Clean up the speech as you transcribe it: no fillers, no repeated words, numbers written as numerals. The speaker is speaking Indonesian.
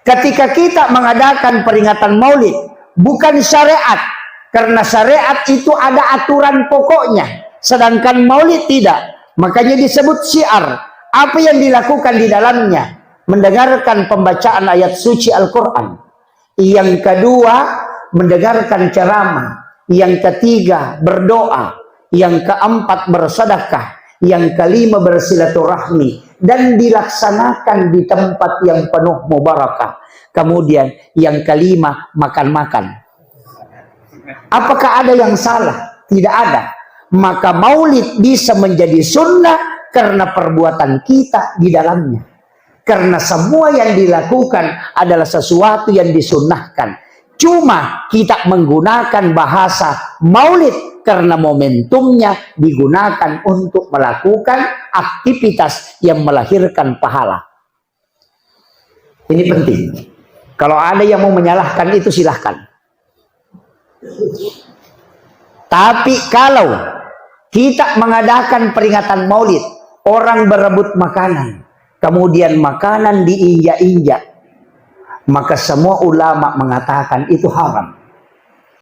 Ketika kita mengadakan peringatan Maulid, bukan syariat, karena syariat itu ada aturan pokoknya, sedangkan Maulid tidak. Makanya disebut syiar. Apa yang dilakukan di dalamnya? Mendengarkan pembacaan ayat suci Al-Quran. Yang kedua, mendengarkan ceramah. Yang ketiga, berdoa. Yang keempat, bersedekah. Yang kelima, bersilaturahmi. Dan dilaksanakan di tempat yang penuh mubarakah. Kemudian yang kelima, makan-makan. Apakah ada yang salah? Tidak ada. Maka Maulid bisa menjadi sunnah karena perbuatan kita di dalamnya. Karena semua yang dilakukan adalah sesuatu yang disunnahkan. Cuma kita menggunakan bahasa Maulid karena momentumnya digunakan untuk melakukan aktivitas yang melahirkan pahala. Ini penting. Kalau ada yang mau menyalahkan itu silahkan. Tapi kalau kita mengadakan peringatan Maulid, orang berebut makanan, kemudian makanan diinjak-injak, maka semua ulama mengatakan itu haram.